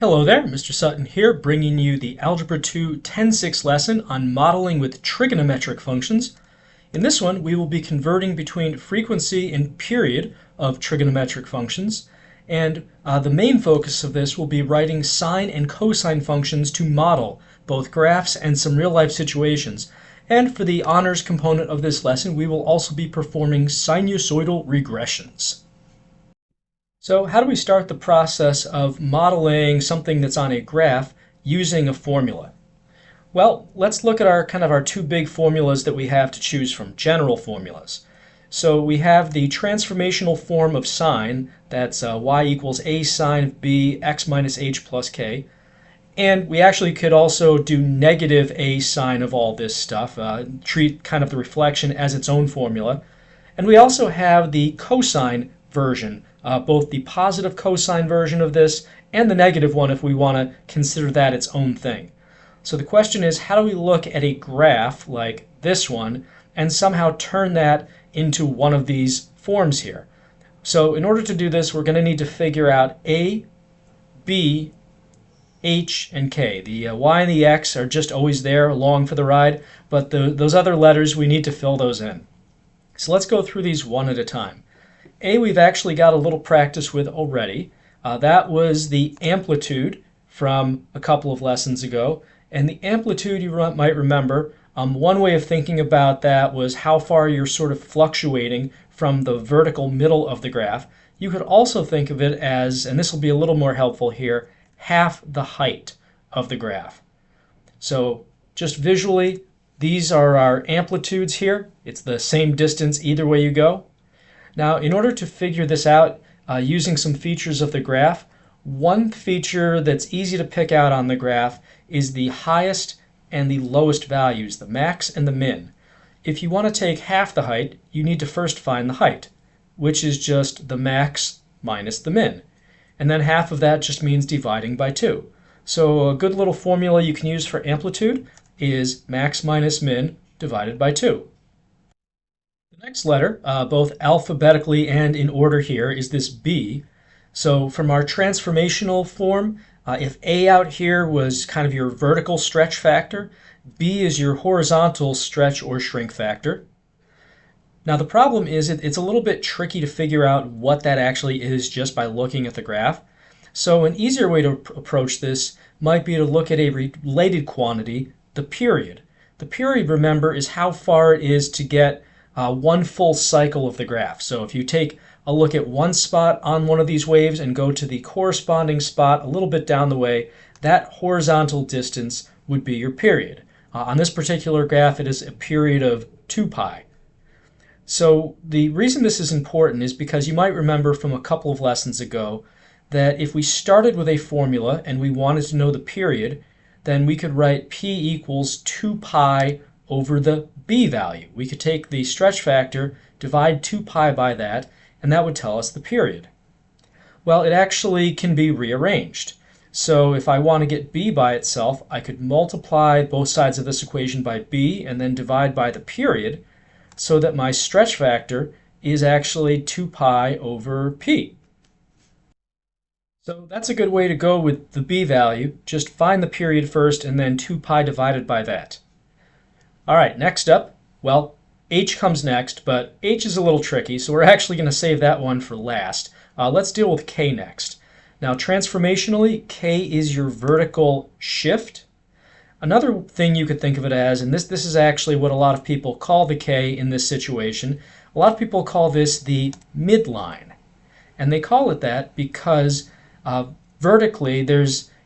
Hello there, Mr. Sutton here, bringing you the Algebra 2 10-6 lesson on modeling with trigonometric functions. In this one, we will be converting between frequency and period of trigonometric functions, and the main focus of this will be writing sine and cosine functions to model both graphs and some real-life situations. And for the honors component of this lesson, we will also be performing sinusoidal regressions. So how do we start the process of modeling something that's on a graph using a formula? Well, let's look at our two big formulas that we have to choose from, general formulas. So we have the transformational form of sine, that's y equals a sine of b x minus h plus k. And we actually could also do negative a sine of all this stuff, treat kind of the reflection as its own formula. And we also have the cosine version, both the positive cosine version of this and the negative one if we want to consider that its own thing. So the question is, how do we look at a graph like this one and somehow turn that into one of these forms here? So in order to do this, we're going to need to figure out a, b, h, and k. The y and the x are just always there along for the ride, but those other letters, we need to fill those in. So let's go through these one at a time. A, we've actually got a little practice with already. That was the amplitude from a couple of lessons ago. And the amplitude, you might remember, one way of thinking about that was how far you're sort of fluctuating from the vertical middle of the graph. You could also think of it as, and this will be a little more helpful here, half the height of the graph. So just visually, these are our amplitudes here. It's the same distance either way you go. Now, in order to figure this out using some features of the graph, one feature that's easy to pick out on the graph is the highest and the lowest values, the max and the min. If you want to take half the height, you need to first find the height, which is just the max minus the min. And then half of that just means dividing by 2. So a good little formula you can use for amplitude is max minus min divided by 2. The next letter, both alphabetically and in order here, is this B. So from our transformational form, if A out here was kind of your vertical stretch factor, B is your horizontal stretch or shrink factor. Now the problem is it's a little bit tricky to figure out what that actually is just by looking at the graph. So an easier way to approach this might be to look at a related quantity, the period. The period, remember, is how far it is to get one full cycle of the graph. So if you take a look at one spot on one of these waves and go to the corresponding spot a little bit down the way, that horizontal distance would be your period. On this particular graph, it is a period of 2 pi. So the reason this is important is because you might remember from a couple of lessons ago that if we started with a formula and we wanted to know the period, then we could write p equals 2 pi over the b value. We could take the stretch factor, divide 2 pi by that, and that would tell us the period. Well, it actually can be rearranged. So if I want to get b by itself, I could multiply both sides of this equation by b and then divide by the period so that my stretch factor is actually 2 pi over p. So that's a good way to go with the b value. Just find the period first and then 2 pi divided by that. All right, next up, well, h comes next, but h is a little tricky, so we're actually going to save that one for last. Let's deal with k next. Now, transformationally, k is your vertical shift. Another thing you could think of it as, and this is actually what a lot of people call the k in this situation, a lot of people call this the midline. And they call it that because vertically,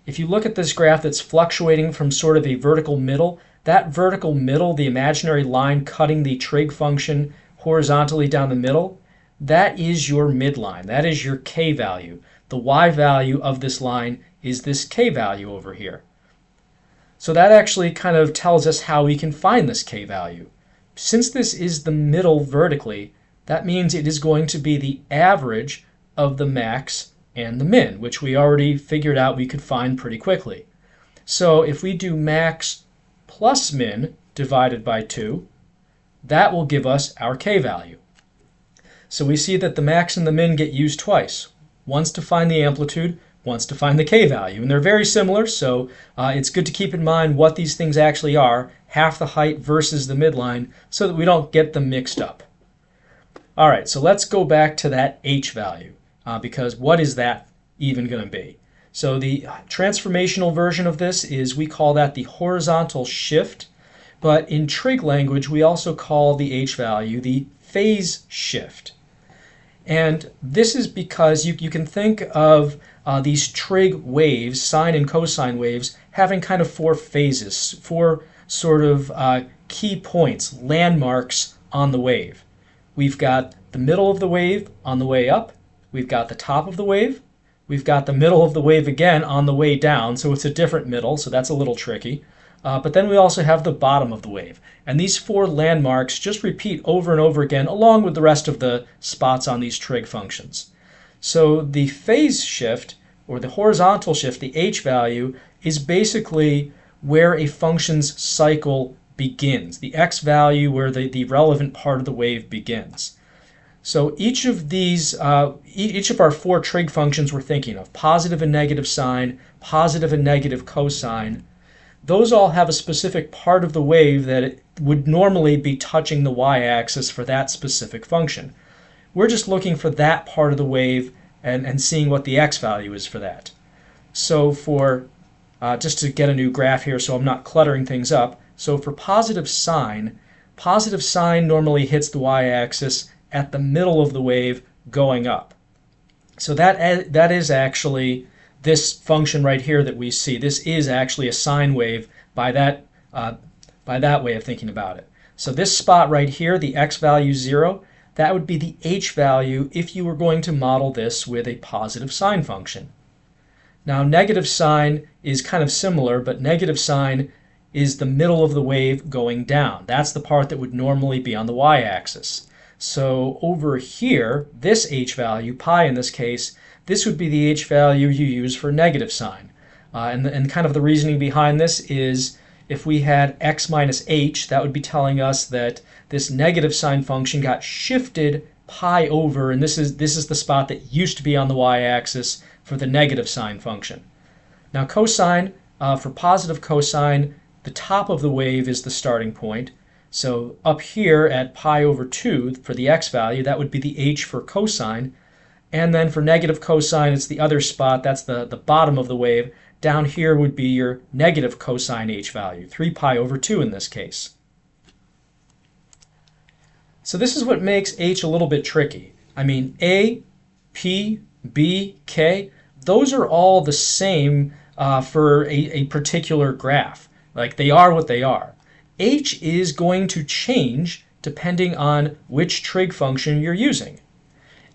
if you look at this graph that's fluctuating from sort of a vertical middle, that vertical middle, the imaginary line cutting the trig function horizontally down the middle, that is your midline. That is your k value. The y value of this line is this k value over here. So that actually kind of tells us how we can find this k value. Since this is the middle vertically, that means it is going to be the average of the max and the min, which we already figured out we could find pretty quickly. So if we do max plus min divided by 2, that will give us our k value. So we see that the max and the min get used twice. Once to find the amplitude, wants to find the k value. And they're very similar, so it's good to keep in mind what these things actually are, half the height versus the midline, so that we don't get them mixed up. All right, so let's go back to that h value, because what is that even going to be? So the transformational version of this is, we call that the horizontal shift, but in trig language we also call the h value the phase shift. And this is because you can think of these trig waves, sine and cosine waves, having kind of four phases, four sort of key points, landmarks on the wave. We've got the middle of the wave on the way up, we've got the top of the wave, we've got the middle of the wave again on the way down, so it's a different middle, so that's a little tricky. But then we also have the bottom of the wave. And these four landmarks just repeat over and over again along with the rest of the spots on these trig functions. So the phase shift, or the horizontal shift, the h value, is basically where a function's cycle begins, the x value where the relevant part of the wave begins. So each of these, each of our four trig functions we're thinking of, positive and negative sine, positive and negative cosine, those all have a specific part of the wave that it would normally be touching the y-axis for that specific function. We're just looking for that part of the wave and seeing what the x value is for that. So for, just to get a new graph here so I'm not cluttering things up, so for positive sine normally hits the y-axis at the middle of the wave going up. So that is actually this function right here that we see. This is actually a sine wave by that way of thinking about it. So this spot right here, the x value 0, that would be the h value if you were going to model this with a positive sine function. Now negative sine is kind of similar, but negative sine is the middle of the wave going down. That's the part that would normally be on the y-axis. So over here, this h value, pi in this case, this would be the h value you use for negative sine. And kind of the reasoning behind this is, if we had x minus h, that would be telling us that this negative sine function got shifted pi over, and this is the spot that used to be on the y-axis for the negative sine function. Now cosine, for positive cosine, the top of the wave is the starting point. So up here at pi over 2 for the x value, that would be the h for cosine. And then for negative cosine, it's the other spot, that's the bottom of the wave. Down here would be your negative cosine h value, 3 pi over 2 in this case. So this is what makes h a little bit tricky. I mean, a, p, b, k, those are all the same for a particular graph. Like, they are what they are. H is going to change depending on which trig function you're using.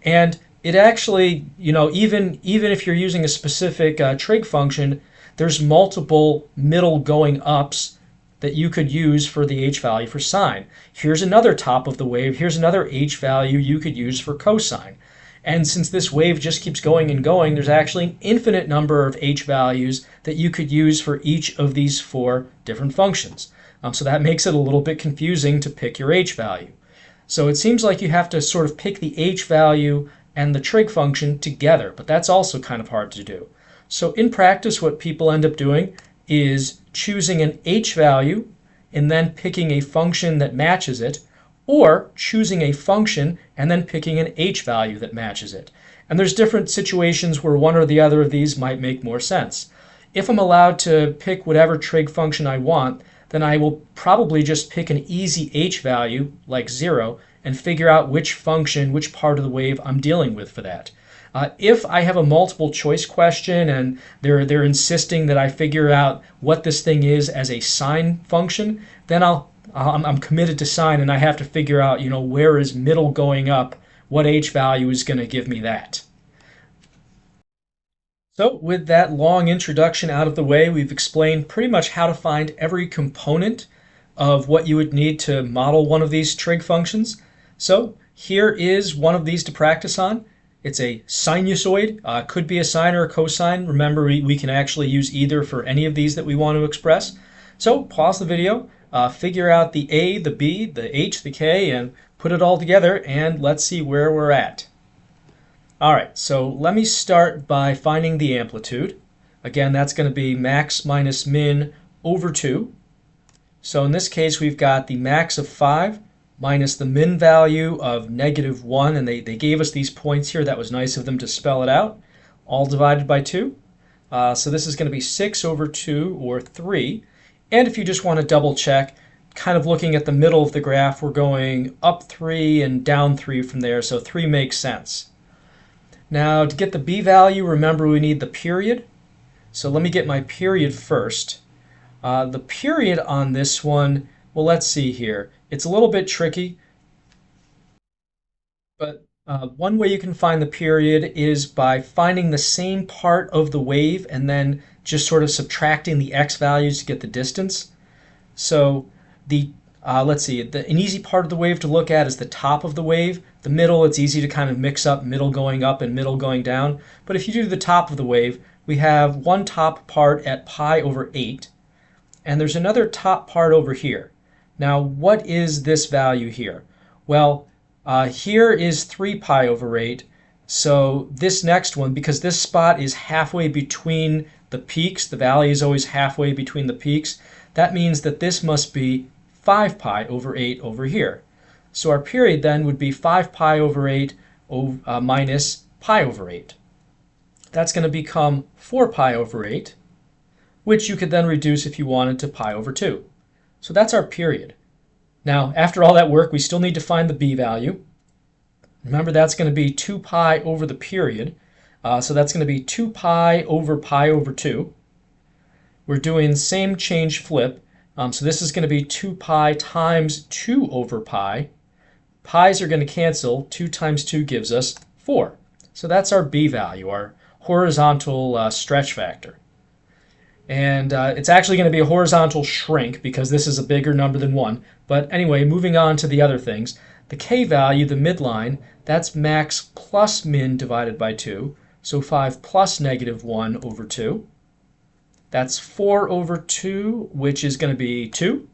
And it actually, even if you're using a specific trig function, there's multiple middle going ups that you could use for the h value for sine. Here's another top of the wave. Here's another h value you could use for cosine. And since this wave just keeps going and going, there's actually an infinite number of h values that you could use for each of these four different functions. So that makes it a little bit confusing to pick your h value. So it seems like you have to sort of pick the h value and the trig function together, but that's also kind of hard to do. So in practice, what people end up doing is choosing an h value and then picking a function that matches it, or choosing a function and then picking an h value that matches it. And there's different situations where one or the other of these might make more sense. If I'm allowed to pick whatever trig function I want, then I will probably just pick an easy h value, like 0, and figure out which function, which part of the wave I'm dealing with for that. If I have a multiple choice question and they're insisting that I figure out what this thing is as a sine function, then I'm committed to sine, and I have to figure out, where is middle going up, what h value is going to give me that. So with that long introduction out of the way, we've explained pretty much how to find every component of what you would need to model one of these trig functions. So here is one of these to practice on. It's a sinusoid, could be a sine or a cosine. Remember, we can actually use either for any of these that we want to express. So pause the video, figure out the a, the b, the h, the k, and put it all together, and let's see where we're at. All right, so let me start by finding the amplitude. Again, that's going to be max minus min over 2. So in this case, we've got the max of 5 minus the min value of negative 1, and they gave us these points here. That was nice of them to spell it out, all divided by 2. So this is going to be 6 over 2, or 3. And if you just want to double check, kind of looking at the middle of the graph, we're going up 3 and down 3 from there, so 3 makes sense. Now, to get the b value, remember we need the period. So let me get my period first. The period on this one, well, let's see here. It's a little bit tricky, but one way you can find the period is by finding the same part of the wave and then just sort of subtracting the x values to get the distance. So let's see, an easy part of the wave to look at is the top of the wave. The middle, it's easy to kind of mix up middle going up and middle going down. But if you do the top of the wave, we have one top part at pi over 8, and there's another top part over here. Now, what is this value here? Well, here is 3 pi over 8. So this next one, because this spot is halfway between the peaks, the valley is always halfway between the peaks, that means that this must be 5 pi over 8 over here. So our period then would be 5 pi over 8 minus pi over 8. That's going to become 4 pi over 8, which you could then reduce if you wanted to pi over 2. So that's our period. Now, after all that work, we still need to find the b value. Remember, that's going to be 2 pi over the period. So that's going to be 2 pi over 2. We're doing same change flip. So this is going to be 2 pi times 2 over pi. Pi's are going to cancel. 2 times 2 gives us 4. So that's our b value, our horizontal stretch factor. And it's actually going to be a horizontal shrink because this is a bigger number than 1. But anyway, moving on to the other things. The k value, the midline, that's max plus min divided by 2. So 5 plus negative 1 over 2. That's 4 over 2, which is going to be 2.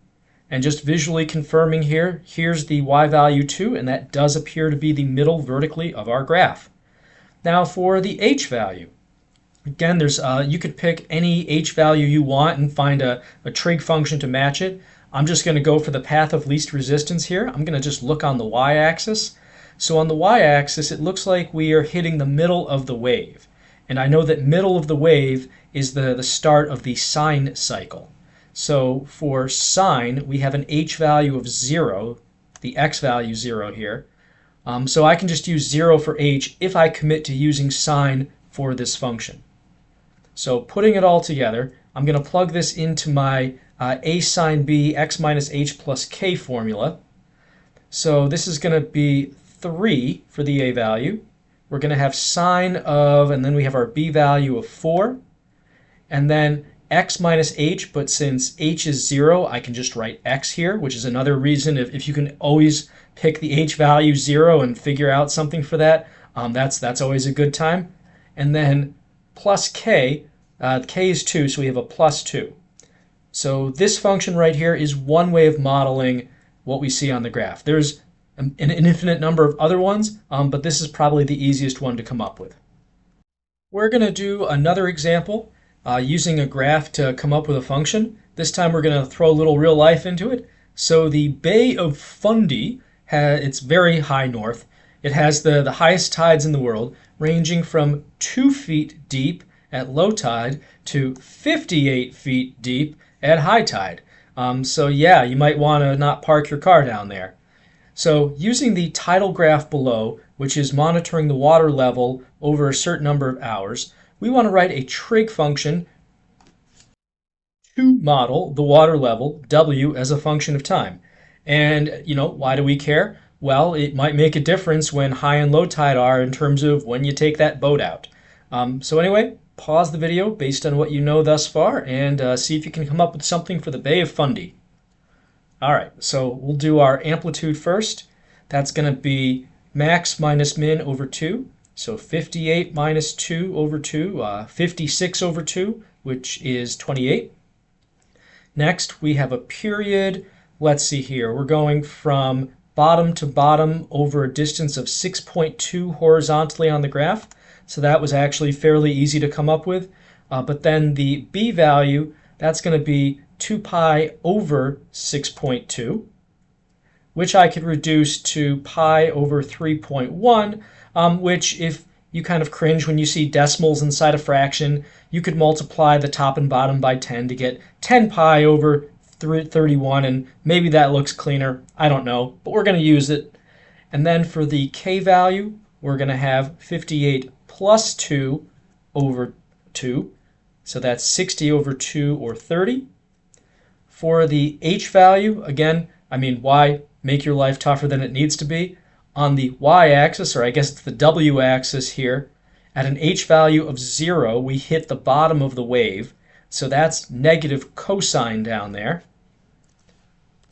And just visually confirming here, here's the y value 2, and that does appear to be the middle vertically of our graph. Now for the h value. Again, you could pick any h value you want and find a trig function to match it. I'm just going to go for the path of least resistance here. I'm going to just look on the y-axis. So on the y-axis, it looks like we are hitting the middle of the wave. And I know that middle of the wave is the start of the sine cycle. So for sine, we have an h value of 0, the x value 0 here. So I can just use 0 for h if I commit to using sine for this function. So putting it all together, I'm going to plug this into my a sine b x minus h plus k formula. So this is going to be 3 for the a value. We're going to have sine of, and then we have our b value of 4. And then x minus h, but since h is 0, I can just write x here, which is another reason if you can always pick the h value 0 and figure out something for that, that's always a good time. And then plus k, k is 2, so we have a plus 2. So this function right here is one way of modeling what we see on the graph. There's an infinite number of other ones, but this is probably the easiest one to come up with. We're going to do another example using a graph to come up with a function. This time we're going to throw a little real life into it. So the Bay of Fundy, it's very high north. It has the highest tides in the world, ranging from 2 feet deep at low tide to 58 feet deep at high tide. So yeah, you might want to not park your car down there. So using the tidal graph below, which is monitoring the water level over a certain number of hours, we want to write a trig function to model the water level, W, as a function of time. And, why do we care? Well, it might make a difference when high and low tide are in terms of when you take that boat out. So anyway, pause the video based on what you know thus far and see if you can come up with something for the Bay of Fundy. All right, so we'll do our amplitude first. That's going to be max minus min over 2. So 58 minus 2 over 2, 56 over 2, which is 28. Next, we have a period. Let's see here. We're going from bottom to bottom over a distance of 6.2 horizontally on the graph. So that was actually fairly easy to come up with. But then the b value, that's going to be 2 pi over 6.2, which I could reduce to pi over 3.1, which if you kind of cringe when you see decimals inside a fraction, you could multiply the top and bottom by 10 to get 10 pi over 31, and maybe that looks cleaner. I don't know, but we're going to use it. And then for the k value, we're going to have 58 plus 2 over 2. So that's 60 over 2, or 30. For the h value, again, I mean, why make your life tougher than it needs to be? On the y-axis, or I guess it's the w-axis here, at an h value of 0, we hit the bottom of the wave. So that's negative cosine down there.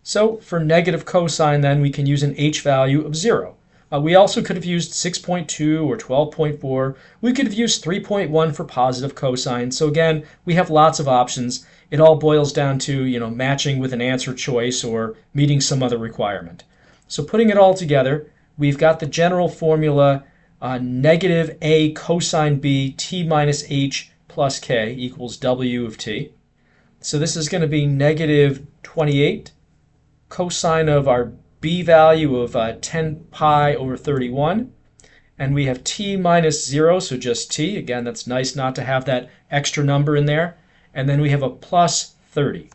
So for negative cosine, then, we can use an h value of 0. We also could have used 6.2 or 12.4. We could have used 3.1 for positive cosine. So again, we have lots of options. It all boils down to, matching with an answer choice or meeting some other requirement. So putting it all together, we've got the general formula, negative a cosine b t minus h plus k equals w of t. So this is going to be negative 28 cosine of our b value of 10 pi over 31. And we have t minus 0, so just t. Again, that's nice not to have that extra number in there. And then we have a plus 30.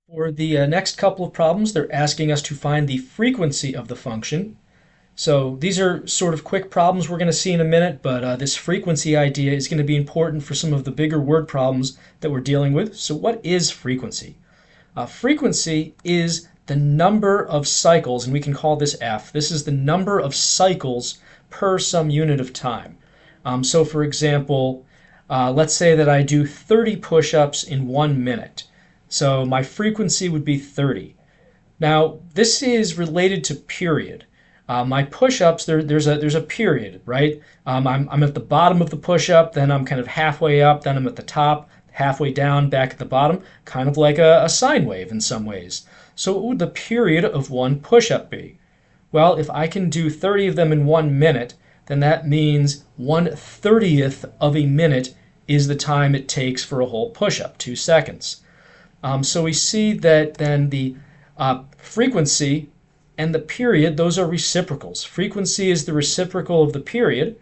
For the next couple of problems, they're asking us to find the frequency of the function. So these are sort of quick problems we're going to see in a minute, but this frequency idea is going to be important for some of the bigger word problems that we're dealing with. So what is frequency? Frequency is the number of cycles, and we can call this f. This is the number of cycles per some unit of time. So for example, let's say that I do 30 push-ups in 1 minute. So my frequency would be 30. Now, this is related to period. My push-ups, there's a period, right? I'm at the bottom of the push-up, then I'm kind of halfway up, then I'm at the top, halfway down, back at the bottom, kind of like a sine wave in some ways. So what would the period of one push-up be? Well, if I can do 30 of them in 1 minute, then that means 1/30th of a minute is the time it takes for a whole push-up, 2 seconds. So we see that then the frequency and the period, those are reciprocals. Frequency is the reciprocal of the period,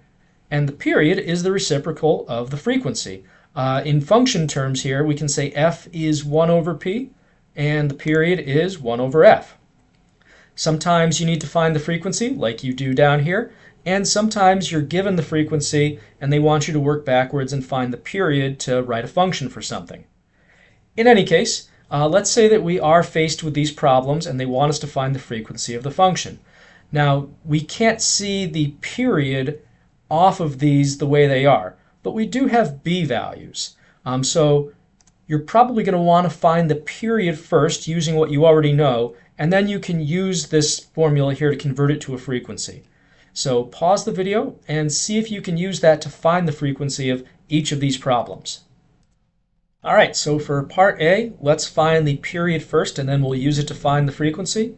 and the period is the reciprocal of the frequency. In function terms here, we can say f is 1 over p, and the period is 1 over f. Sometimes you need to find the frequency, like you do down here, and sometimes you're given the frequency, and they want you to work backwards and find the period to write a function for something. In any case, let's say that we are faced with these problems, and they want us to find the frequency of the function. Now, we can't see the period off of these the way they are, but we do have b values. So you're probably going to want to find the period first using what you already know, and then you can use this formula here to convert it to a frequency. So pause the video and see if you can use that to find the frequency of each of these problems. All right, so for part A, let's find the period first, and then we'll use it to find the frequency.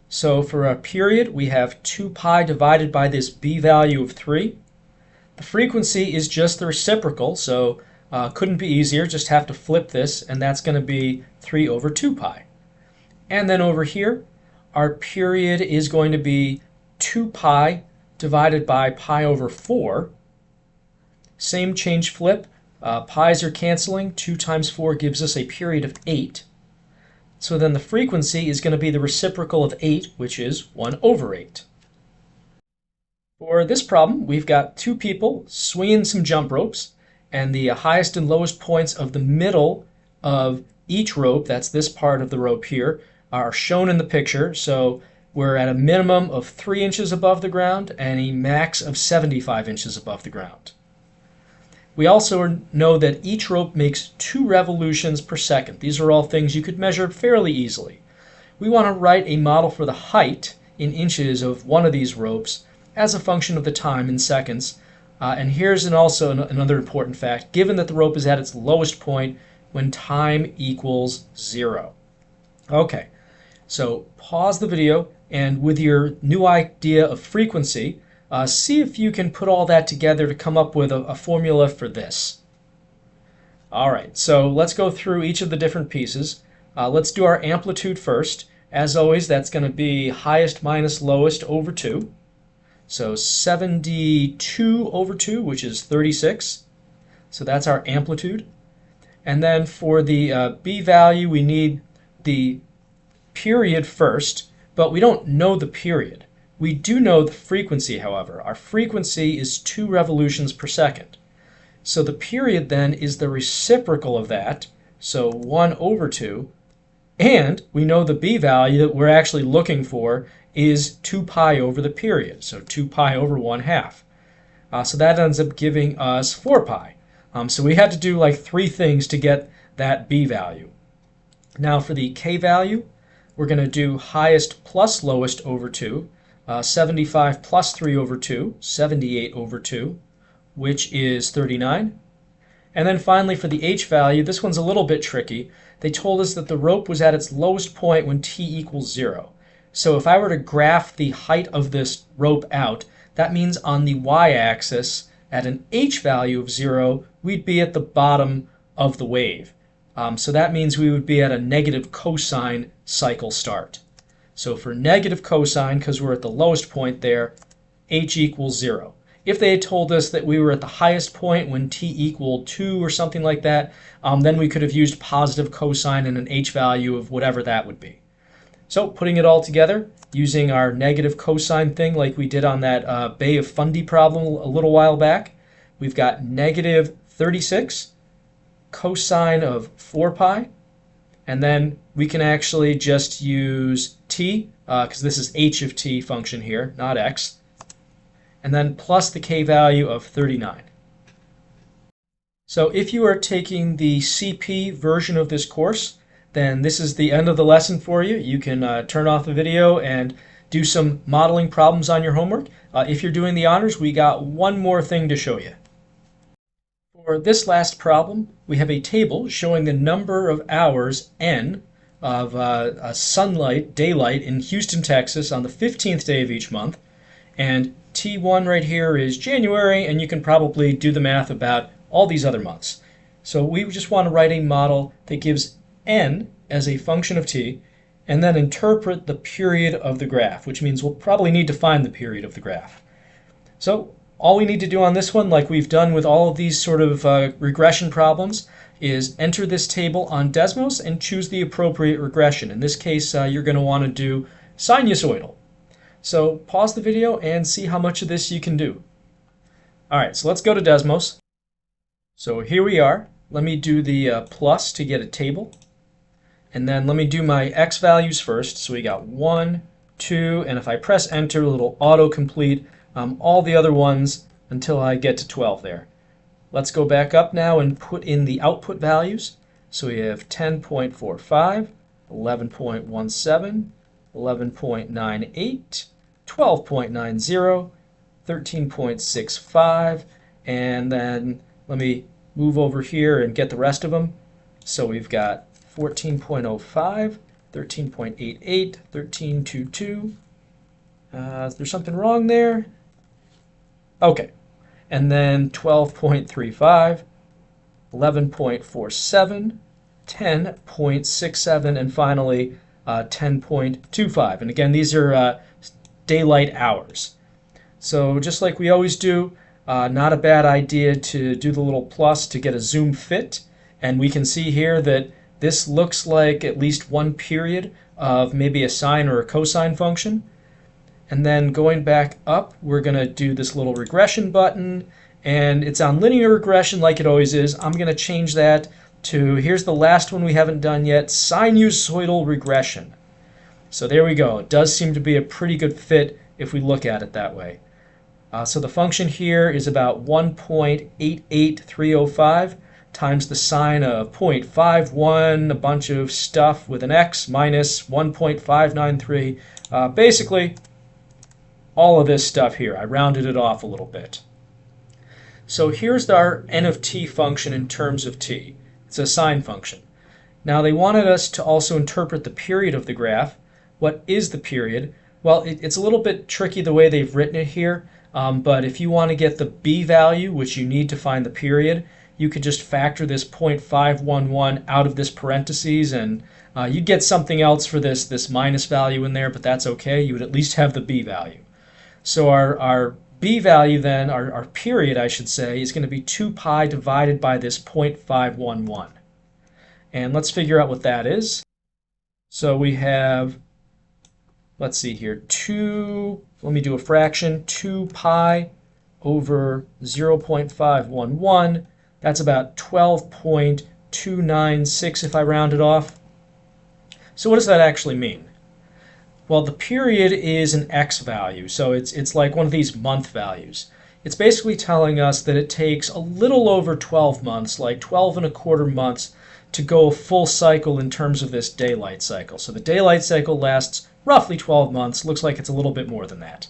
So for a period, we have 2 pi divided by this b value of 3. The frequency is just the reciprocal, so couldn't be easier, just have to flip this, and that's going to be 3 over 2 pi. And then over here, our period is going to be 2 pi divided by pi over 4. Same change flip, pi's are canceling, 2 times 4 gives us a period of 8. So then the frequency is going to be the reciprocal of 8, which is 1 over 8. For this problem, we've got 2 people swinging some jump ropes, and the highest and lowest points of the middle of each rope, that's this part of the rope here, are shown in the picture. So we're at a minimum of 3 inches above the ground and a max of 75 inches above the ground. We also know that each rope makes 2 revolutions per second. These are all things you could measure fairly easily. We want to write a model for the height in inches of one of these ropes as a function of the time in seconds. And here's also another important fact, given that the rope is at its lowest point when time equals 0. Okay, So pause the video, and with your new idea of frequency, see if you can put all that together to come up with a formula for this. All right, so let's go through each of the different pieces. Let's do our amplitude first. As always, that's going to be highest minus lowest over 2. So 72 over 2, which is 36. So that's our amplitude. And then for the B value, we need the period first, but we don't know the period. We do know the frequency, however. Our frequency is 2 revolutions per second. So the period then is the reciprocal of that, so 1 over 2. And we know the B value that we're actually looking for is 2 pi over the period, so 2 pi over 1/2. So that ends up giving us 4 pi. So we had to do like 3 things to get that B value. Now for the K value, we're going to do highest plus lowest over 2, 75 plus 3 over 2, 78 over 2, which is 39. And then finally for the H value, this one's a little bit tricky. They told us that the rope was at its lowest point when t equals 0. So if I were to graph the height of this rope out, that means on the y-axis at an H value of 0, we'd be at the bottom of the wave. So that means we would be at a negative cosine cycle start. So for negative cosine, because we're at the lowest point there, H equals 0. If they had told us that we were at the highest point when t equaled 2 or something like that, then we could have used positive cosine and an H value of whatever that would be. So putting it all together, using our negative cosine thing like we did on that Bay of Fundy problem a little while back, we've got negative 36 cosine of 4 pi, and then we can actually just use t, because this is h of t function here, not x, and then plus the k value of 39. So if you are taking the CP version of this course, then this is the end of the lesson for you. You can turn off the video and do some modeling problems on your homework. If you're doing the honors, we got one more thing to show you. For this last problem, we have a table showing the number of hours, n, of daylight in Houston, Texas on the 15th day of each month. And T1 right here is January, and you can probably do the math about all these other months. So we just want to write a model that gives n as a function of t, and then interpret the period of the graph, which means we'll probably need to find the period of the graph. So all we need to do on this one, like we've done with all of these sort of regression problems, is enter this table on Desmos and choose the appropriate regression. In this case, you're going to want to do sinusoidal. So pause the video and see how much of this you can do. All right, so let's go to Desmos. So here we are. Let me do the plus to get a table. And then let me do my x values first. So we got 1, 2, and if I press enter, it'll auto-complete all the other ones until I get to 12 there. Let's go back up now and put in the output values. So we have 10.45, 11.17, 11.98, 12.90, 13.65, and then let me move over here and get the rest of them. So we've got 14.05, 13.88, 13.22. Is there something wrong there? Okay. And then 12.35, 11.47, 10.67, and finally 10.25. And again, these are daylight hours. So just like we always do, not a bad idea to do the little plus to get a zoom fit. And we can see here that this looks like at least one period of maybe a sine or a cosine function. And then going back up, we're going to do this little regression button, and it's on linear regression like it always is. I'm going to change that to, here's the last one we haven't done yet, sinusoidal regression. So there we go. It does seem to be a pretty good fit if we look at it that way. So the function here is about 1.88305 times the sine of 0.51, a bunch of stuff with an x, minus 1.593. Basically, all of this stuff here. I rounded it off a little bit. So here's our n of t function in terms of t. It's a sine function. Now they wanted us to also interpret the period of the graph, what is the period? Well, it's a little bit tricky the way they've written it here, but if you want to get the b value, which you need to find the period, you could just factor this 0.511 out of this parentheses, and you'd get something else for this minus value in there, but that's okay. You would at least have the b value. So our b value then, our period I should say, is going to be 2 pi divided by this 0.511. And let's figure out what that is. So we have, let's see here, let me do a fraction, 2 pi over 0.511. That's about 12.296 if I round it off. So what does that actually mean? Well, the period is an x value, so it's like one of these month values. It's basically telling us that it takes a little over 12 months, like 12 1/4 months, to go a full cycle in terms of this daylight cycle. So the daylight cycle lasts roughly 12 months. Looks like it's a little bit more than that.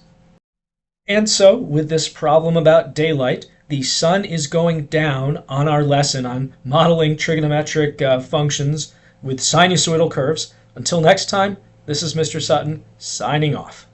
And so, with this problem about daylight, the sun is going down on our lesson on modeling trigonometric functions with sinusoidal curves. Until next time, this is Mr. Sutton signing off.